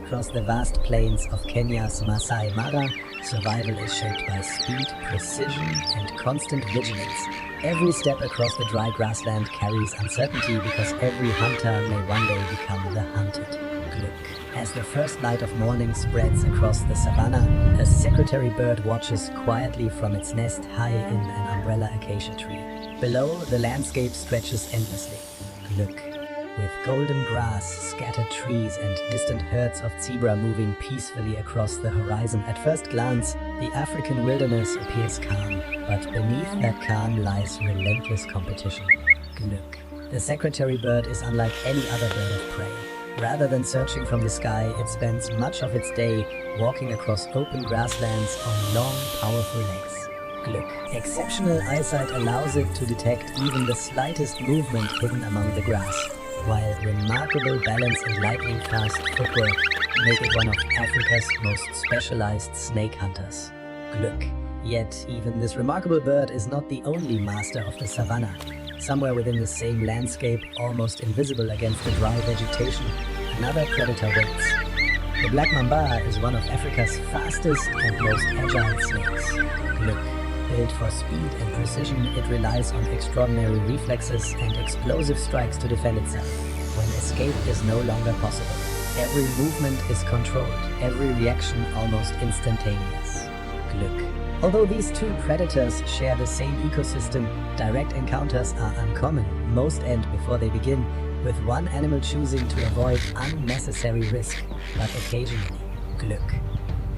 across the vast plains of Kenya's Masai Mara, survival is shaped by speed, precision, and constant vigilance. Every step across the dry grassland carries uncertainty because every hunter may one day become the hunted. Glück. As the first light of morning spreads across the savanna, a secretary bird watches quietly from its nest high in an umbrella acacia tree. Below, the landscape stretches endlessly. Glück. With golden grass, scattered trees, and distant herds of zebra moving peacefully across the horizon. At first glance, the African wilderness appears calm, but beneath that calm lies relentless competition. Glück. The secretary bird is unlike any other bird of prey. Rather than searching from the sky, it spends much of its day walking across open grasslands on long, powerful legs. Glück. Exceptional eyesight allows it to detect even the slightest movement hidden among the grass, while remarkable balance and lightning-fast footwork make it one of Africa's most specialized snake hunters. Glück. Yet, even this remarkable bird is not the only master of the savanna. Somewhere within the same landscape, almost invisible against the dry vegetation, another predator waits. The Black Mamba is one of Africa's fastest and most agile snakes. Glück. Built for speed and precision, it relies on extraordinary reflexes and explosive strikes to defend itself when escape is no longer possible. Every movement is controlled, every reaction almost instantaneous. Glück. Although these two predators share the same ecosystem, direct encounters are uncommon. Most end before they begin, with one animal choosing to avoid unnecessary risk, but occasionally. Glück.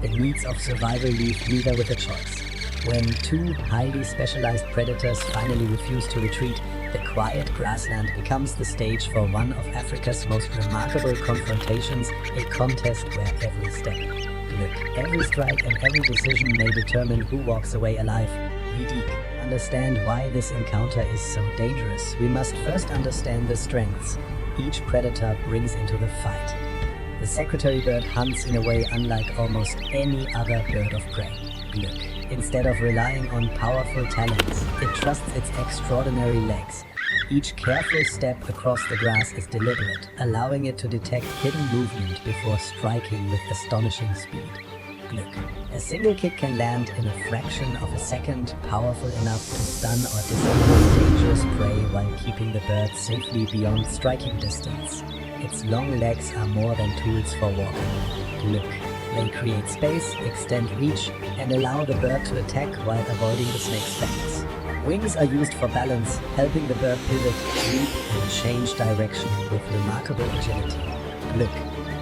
The needs of survival leave neither with a choice. When two highly specialized predators finally refuse to retreat, the quiet grassland becomes the stage for one of Africa's most remarkable confrontations, a contest where every step, Glück, every strike and every decision may determine who walks away alive. To understand why this encounter is so dangerous, we must first understand the strengths each predator brings into the fight. The secretary bird hunts in a way unlike almost any other bird of prey. Glück. Instead of relying on powerful talons, it trusts its extraordinary legs. Each careful step across the grass is deliberate, allowing it to detect hidden movement before striking with astonishing speed. Glück. A single kick can land in a fraction of a second, powerful enough to stun or disable dangerous prey while keeping the bird safely beyond striking distance. Its long legs are more than tools for walking. Glück. They create space, extend reach, and allow the bird to attack while avoiding the snake's fangs. Wings are used for balance, helping the bird pivot, leap, and change direction with remarkable agility. Glück.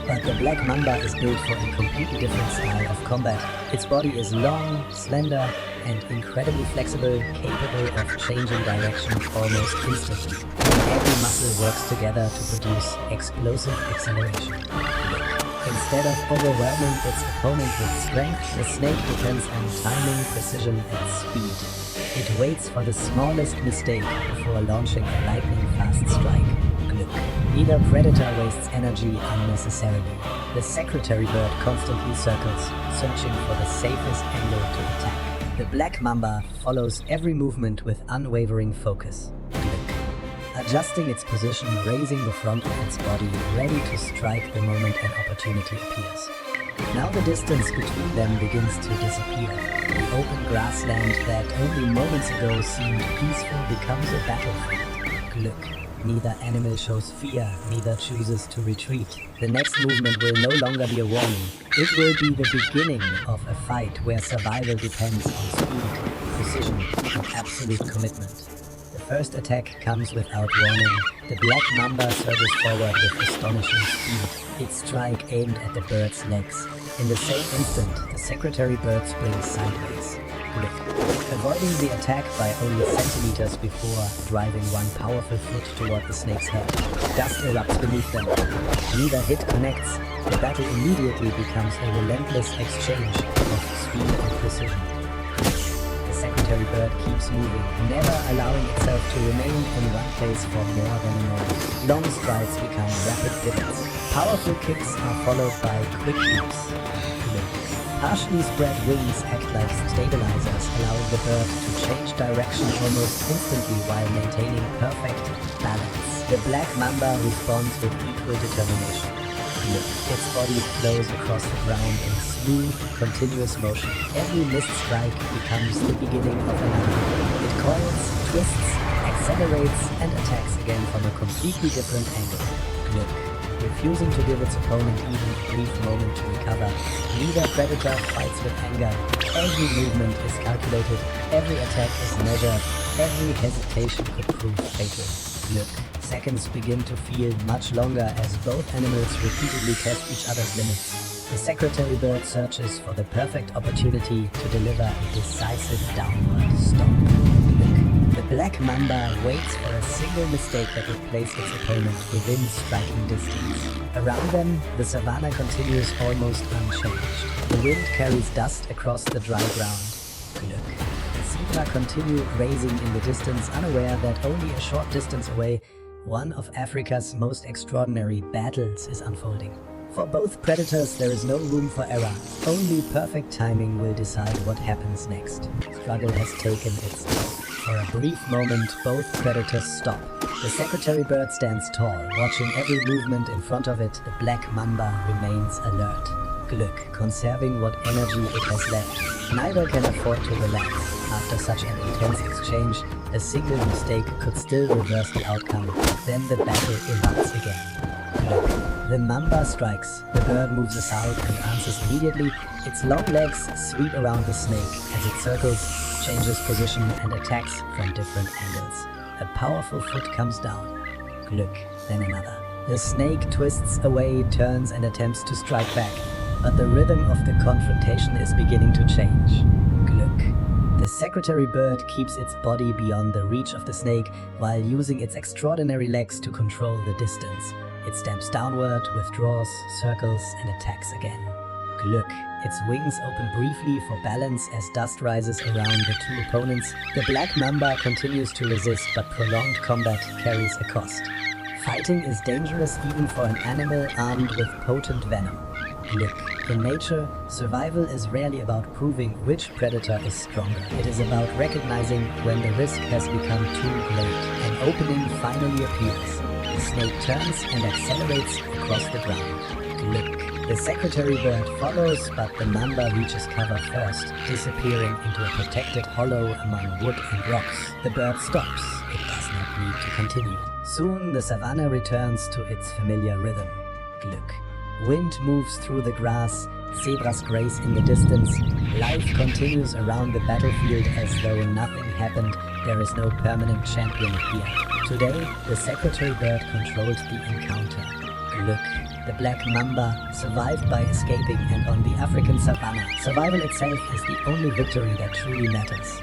But the Black Mamba is built for a completely different style of combat. Its body is long, slender, and incredibly flexible, capable of changing direction almost instantly. Every muscle works together to produce explosive acceleration. Glück. Instead of overwhelming its opponent with strength, the snake depends on timing, precision, and speed. It waits for the smallest mistake before launching a lightning-fast strike. Glück. Neither predator wastes energy unnecessarily. The secretary bird constantly circles, searching for the safest angle to attack. The Black Mamba follows every movement with unwavering focus. Glück. Adjusting its position, raising the front of its body, ready to strike the moment an opportunity appears. Now the distance between them begins to disappear. The open grassland that only moments ago seemed peaceful becomes a battlefield. Glück. Neither animal shows fear, neither chooses to retreat. The next movement will no longer be a warning. It will be the beginning of a fight where survival depends on speed, precision, and absolute commitment. The first attack comes without warning. The Black Mamba surges forward with astonishing speed, its strike aimed at the bird's legs. In the same instant, the secretary bird springs sideways. Glück. Avoiding the attack by only centimeters before driving one powerful foot toward the snake's head. Dust erupts beneath them. Neither hit connects. The battle immediately becomes a relentless exchange of speed and precision. The secretary bird keeps moving, never allowing itself to remain in one place for more than a moment. Long strides become rapid pivots. Powerful kicks are followed by quick leaps. Partially spread wings act like stabilizers, allowing the bird to change direction almost instantly while maintaining perfect balance. The Black Mamba responds with equal determination. Glück. Its body flows across the ground in smooth, continuous motion. Every missed strike becomes the beginning of another. It coils, twists, accelerates, and attacks again from a completely different angle. Glück. Refusing to give its opponent even a brief moment to recover, neither predator fights with anger. Every movement is calculated, every attack is measured, every hesitation could prove fatal. Glück. Seconds begin to feel much longer as both animals repeatedly test each other's limits. The secretary bird searches for the perfect opportunity to deliver a decisive downward stomp. The Black Mamba waits for a single mistake that would place its opponent within striking distance. Around them, the savanna continues almost unchanged. The wind carries dust across the dry ground. Glück. The zebra continue grazing in the distance, unaware that only a short distance away, one of Africa's most extraordinary battles is unfolding. For both predators, there is no room for error. Only perfect timing will decide what happens next. Struggle has taken its toll. For a brief moment, both predators stop. The secretary bird stands tall, watching every movement in front of it. The Black Mamba remains alert. Glück, conserving what energy it has left. Neither can afford to relax. After such an intense exchange, a single mistake could still reverse the outcome. Then the battle erupts again. Glück. The mamba strikes. The bird moves aside and answers immediately. Its long legs sweep around the snake as it circles, changes position, and attacks from different angles. A powerful foot comes down. Glück, then another. The snake twists away, turns, and attempts to strike back, but the rhythm of the confrontation is beginning to change. Glück. The secretary bird keeps its body beyond the reach of the snake while using its extraordinary legs to control the distance. It stamps downward, withdraws, circles, and attacks again. Glück. Its wings open briefly for balance as dust rises around the two opponents. The Black Mamba continues to resist, but prolonged combat carries a cost. Fighting is dangerous even for an animal armed with potent venom. Glück. In nature, survival is rarely about proving which predator is stronger. It is about recognizing when the risk has become too late. An opening finally appears. The snake turns and accelerates across the ground. Glück. The secretary bird follows, but the mamba reaches cover first, disappearing into a protected hollow among wood and rocks. The bird stops. It does not need to continue. Soon the savanna returns to its familiar rhythm. Glück. Wind moves through the grass, zebras graze in the distance. Life continues around the battlefield as though nothing happened. There is no permanent champion here. Today, the secretary bird controlled the encounter. Glück. The Black Mamba survived by escaping, and on the African savanna, survival itself is the only victory that truly matters.